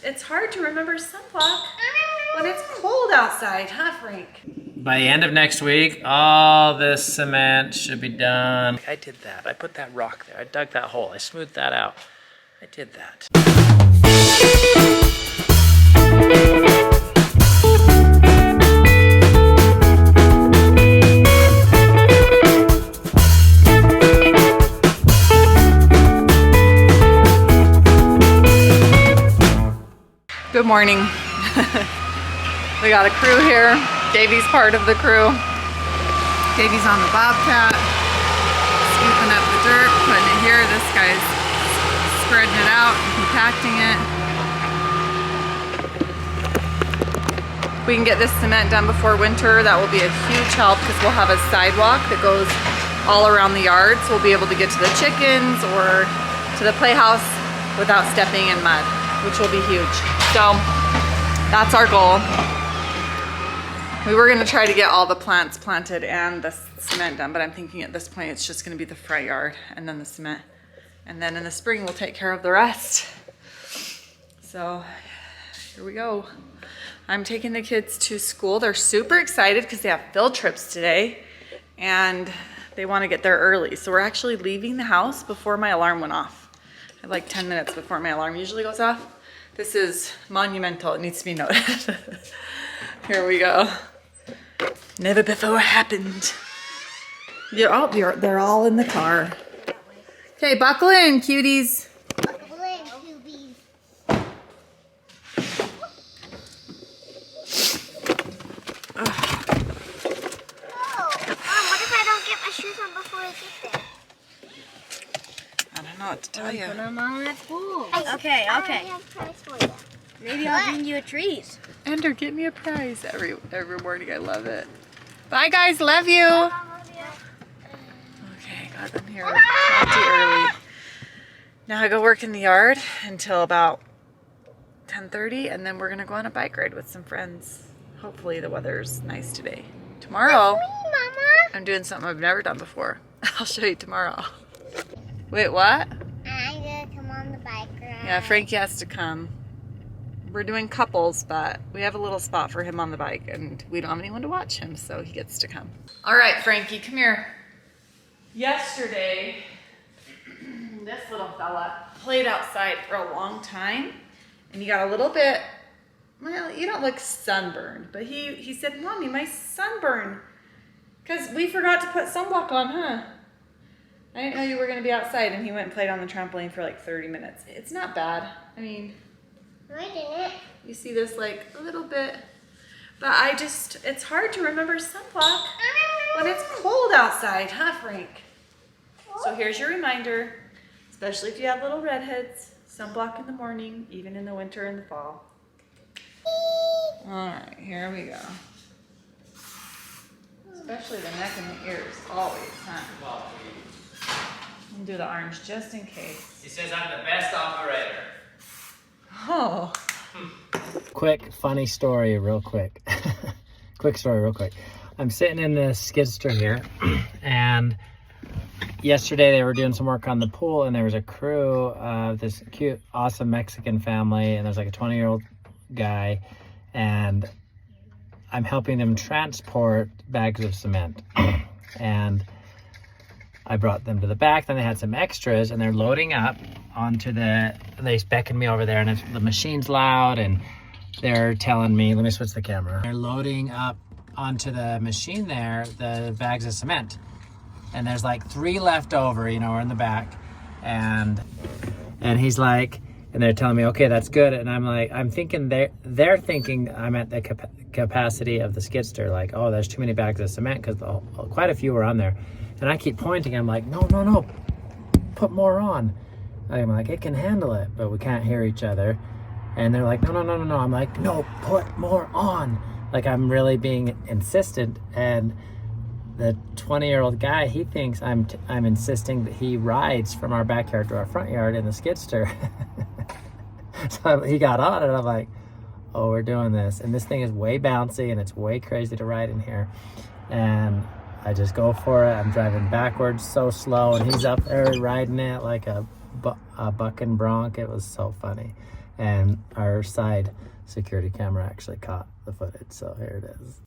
it's hard to remember sunblock when it's cold outside, huh, Frank? By the end of next week, all this cement should be done. I did that. I put that rock there. I dug that hole. I smoothed that out. I did that. Good morning. We got a crew here. Davey's part of the crew. Davey's on the bobcat, scooping up the dirt, putting it here. This guy's spreading it out and compacting it. We can get this cement done before winter. That will be a huge help because we'll have a sidewalk that goes all around the yard. So we'll be able to get to the chickens or to the playhouse without stepping in mud, which will be huge. So that's our goal. We were gonna try to get all the plants planted and the cement done, but I'm thinking at this point it's just gonna be the front yard and then the cement. And then in the spring we'll take care of the rest. So here we go. I'm taking the kids to school. They're super excited because they have field trips today and they wanna get there early. So we're actually leaving the house before my alarm went off. I had like 10 minutes before my alarm usually goes off. This is monumental, it needs to be noted. Here we go. Never before happened. They're all in the car. Okay, buckle in, cuties. Buckle in, cuties. Oh, what if I don't get my shoes on before I get there? I don't know what to tell you. Put them on at school. Okay. Maybe I'll bring you a treat. Ender, get me a prize every morning. I love it. Bye, guys. Love you. Okay, got them here plenty early. Now I go work in the yard until about 10:30, and then we're gonna go on a bike ride with some friends. Hopefully the weather's nice today. Tomorrow, I'm doing something I've never done before. I'll show you tomorrow. Wait, what? I'm gonna come on the bike ride. Yeah, Frankie has to come. We're doing couples, but we have a little spot for him on the bike and we don't have anyone to watch him, so he gets to come. All right, Frankie, come here. Yesterday, this little fella played outside for a long time and he got a little bit, well, you don't look sunburned, but he said, Mommy, my sunburn, because we forgot to put sunblock on, huh? I didn't know you were gonna be outside, and he went and played on the trampoline for like 30 minutes. It's not bad. I mean, No, I didn't. you see this like a little bit, but it's hard to remember sunblock when it's cold outside, huh, Frank? So here's your reminder, especially if you have little redheads, sunblock in the morning, even in the winter and the fall. All right, here we go. Especially the neck and the ears, always, huh? And do the arms just in case. He says I'm the best operator. Oh. Quick, funny story, real quick. Quick story, real quick. I'm sitting in the skidster here, and yesterday they were doing some work on the pool, and there was a crew of this cute, awesome Mexican family, and there's like a 20-year-old guy, and I'm helping them transport bags of cement. And I brought them to the back, then they had some extras, and they're loading up onto they beckoned me over there, and the machine's loud, and they're telling me, let me switch the camera. They're loading up onto the machine there, the bags of cement. And there's like 3 left over, you know, we're in the back. And he's like, and they're telling me, okay, that's good. And I'm like, I'm thinking they're thinking I'm at the capacity of the skidster. Like, oh, there's too many bags of cement, because quite a few were on there. And I keep pointing, I'm like, no, put more on. I'm like, it can handle it, but we can't hear each other. And they're like, no. I'm like, no, put more on. Like, I'm really being insistent. And the 20-year-old guy, he thinks I'm insisting that he rides from our backyard to our front yard in the skidster. So he got on, and I'm like, oh, we're doing this. And this thing is way bouncy, and it's way crazy to ride in here. And I just go for it. I'm driving backwards so slow, and he's up there riding it like a bucking bronc. It was so funny. And our side security camera actually caught the footage, so here it is.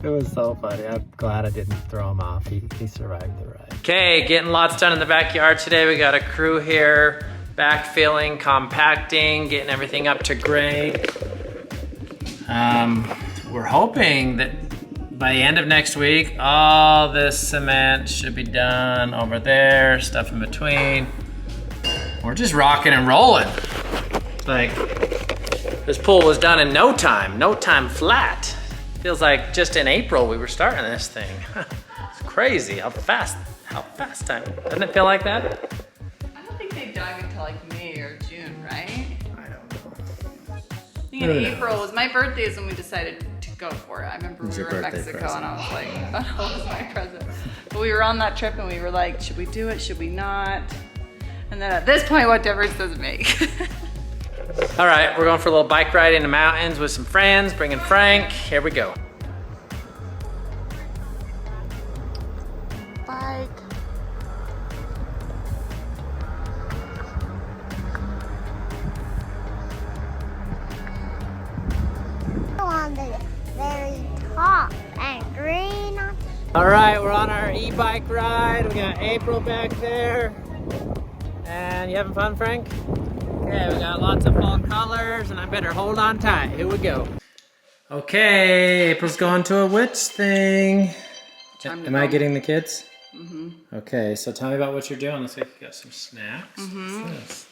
It was so funny. I'm glad I didn't throw him off. He survived the ride. Okay, getting lots done in the backyard today. We got a crew here, backfilling, compacting, getting everything up to grade. We're hoping that by the end of next week, all this cement should be done over there, stuff in between. We're just rocking and rolling. Like, this pool was done in no time flat. Feels like just in April we were starting this thing. It's crazy how fast time. Doesn't it feel like that? I don't think they dug until like May or June, right? I don't know. I think in April was my birthday is when we decided to go for it. I remember we were in Mexico and I was like, that was my present. But we were on that trip and we were like, should we do it? Should we not? And then at this point, what difference does it make? All right, we're going for a little bike ride in the mountains with some friends, bringing Frank. Here we go. Bike. On the very top and green. All right, we're on our e-bike ride. We got April back there. And you having fun, Frank? Okay, we got lots of fall colors, and I better hold on tight. Here we go. Okay, April's going to a witch thing. Am I getting the kids? Mm-hmm. Okay, so tell me about what you're doing. Looks like you got some snacks. Mm-hmm. What's this?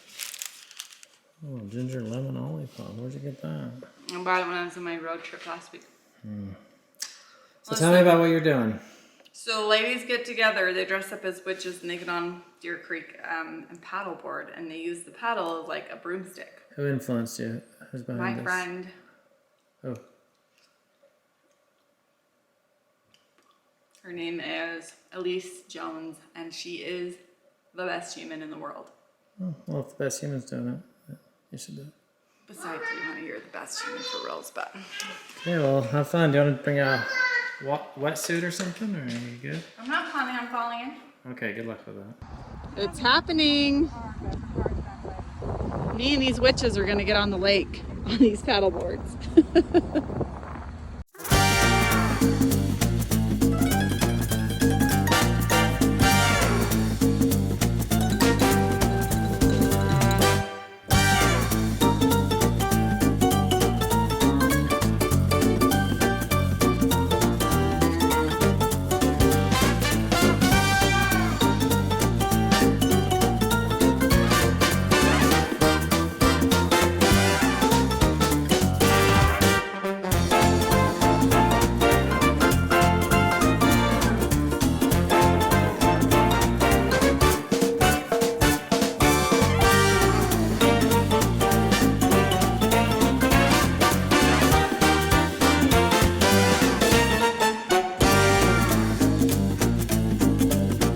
Oh, ginger lemon olipop. Where'd you get that? I bought it when I was on my road trip last week. So tell me about what you're doing. So ladies get together, they dress up as witches and they get on Deer Creek and paddleboard and they use the paddle as like a broomstick. Who influenced you? Who's behind this? My friend. Oh. Her name is Elise Jones and she is the best human in the world. Oh, well, if the best human's doing it, you should do it. Besides, you know, you're the best human for reals, but. Okay, well, have fun. Do you want to bring a wetsuit or something, or are you good? I'm not planning on falling in. Okay, good luck with that. It's happening. Me and these witches are gonna get on the lake on these paddle boards.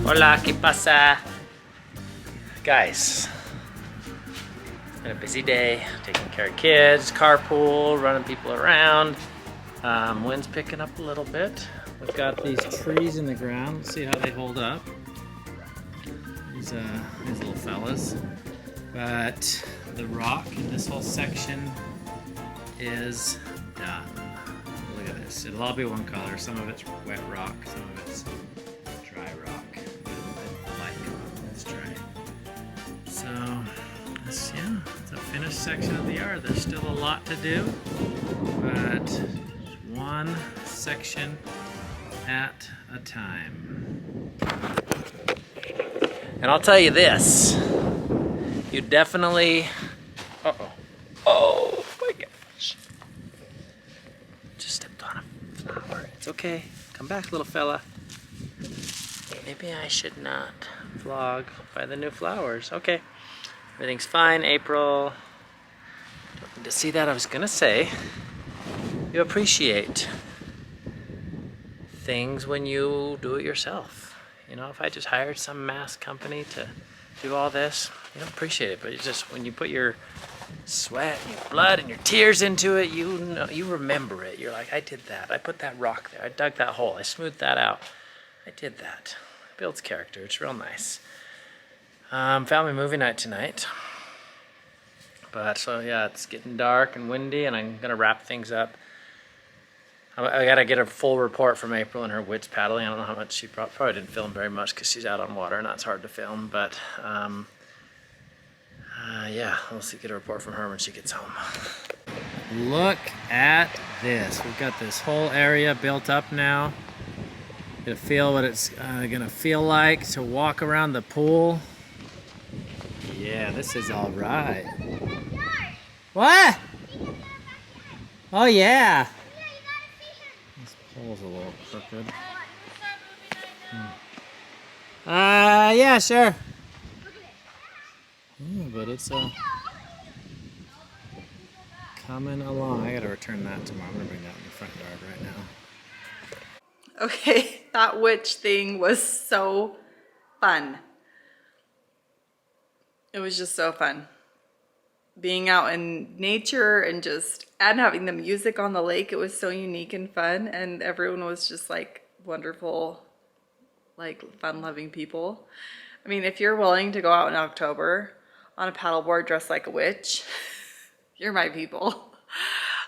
Hola, ¿qué pasa? Guys, it's been a busy day, taking care of kids, carpool, running people around. Wind's picking up a little bit. We've got these trees in the ground. Let's see how they hold up. These little fellas. But the rock in this whole section is done. Look at this. It'll all be one color. Some of it's wet rock, some of it's dry rock. Let's try. So, it's a finished section of the yard. There's still a lot to do, but one section at a time. And I'll tell you this, you definitely, oh my gosh. Just stepped on a flower. It's okay, come back little fella. Maybe I should not vlog by the new flowers. Okay, everything's fine. April, don't need to see that. I was gonna say, you appreciate things when you do it yourself. You know, if I just hired some mass company to do all this, You don't appreciate it, but it's just when you put your sweat and your blood and your tears into it, you know, you remember it. You're like, I did that. I put that rock there. I dug that hole. I smoothed that out. I did that. It builds character. It's real nice. Family movie night tonight. But so yeah, it's getting dark and windy, and I'm gonna wrap things up. I gotta get a full report from April and her wits paddling. I don't know how much she probably didn't film very much because she's out on water and that's hard to film. But yeah, we'll see. Get a report from her when she gets home. Look at this. We've got this whole area built up now. Get to feel what it's gonna feel like to walk around the pool. Yeah, this is all right. What? Oh yeah. This pole's a little crooked. Yeah, sure. But it's coming along. I gotta return that tomorrow. I'm gonna bring that in the front yard right now. Okay, that witch thing was so fun. It was just so fun. Being out in nature and having the music on the lake, it was so unique and fun, and everyone was just like wonderful, like fun-loving people. I mean, if you're willing to go out in October on a paddleboard dressed like a witch, you're my people.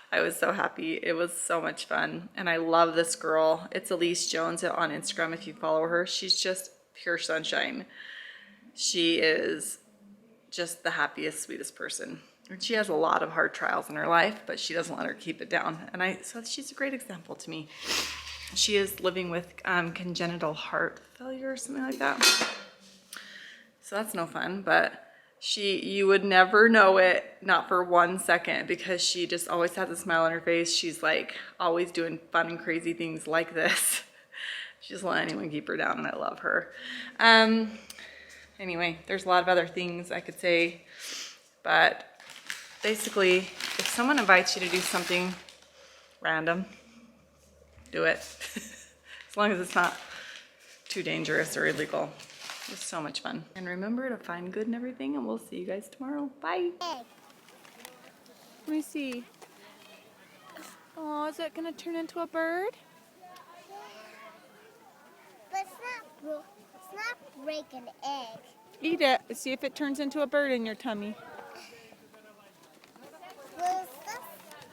I was so happy. It was so much fun, and I love this girl. It's Elise Jones on Instagram if you follow her. She's just pure sunshine. She is just the happiest, sweetest person. And she has a lot of hard trials in her life, but she doesn't let her keep it down. And so she's a great example to me. She is living with congenital heart failure or something like that. So that's no fun, but you would never know it, not for 1 second, because she just always has a smile on her face. She's like always doing fun and crazy things like this. She doesn't let anyone keep her down, and I love her. Anyway, there's a lot of other things I could say, but basically, if someone invites you to do something random, do it. As long as it's not too dangerous or illegal. It was so much fun. And remember to find good in everything, and we'll see you guys tomorrow. Bye. Egg. Let me see. Oh, is it gonna turn into a bird? But it's not break an egg. Eat it. See if it turns into a bird in your tummy. Well,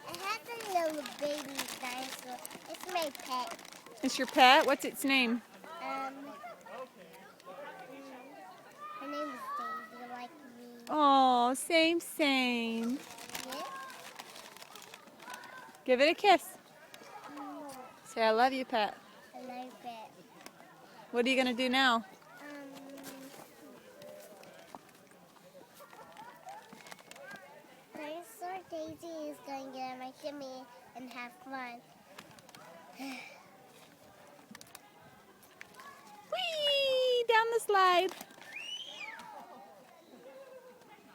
it has a little baby dinosaur. It's my pet. It's your pet? What's its name? Her name is Davey, like me. Oh, same. Yeah? Give it a kiss. Say, I love you, pet. I like it. What are you gonna do now? Dinosaur Daisy is going to get on my shimmy and have fun. Whee! Down the slide.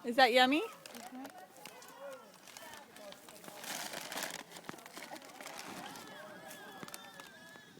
Is that yummy?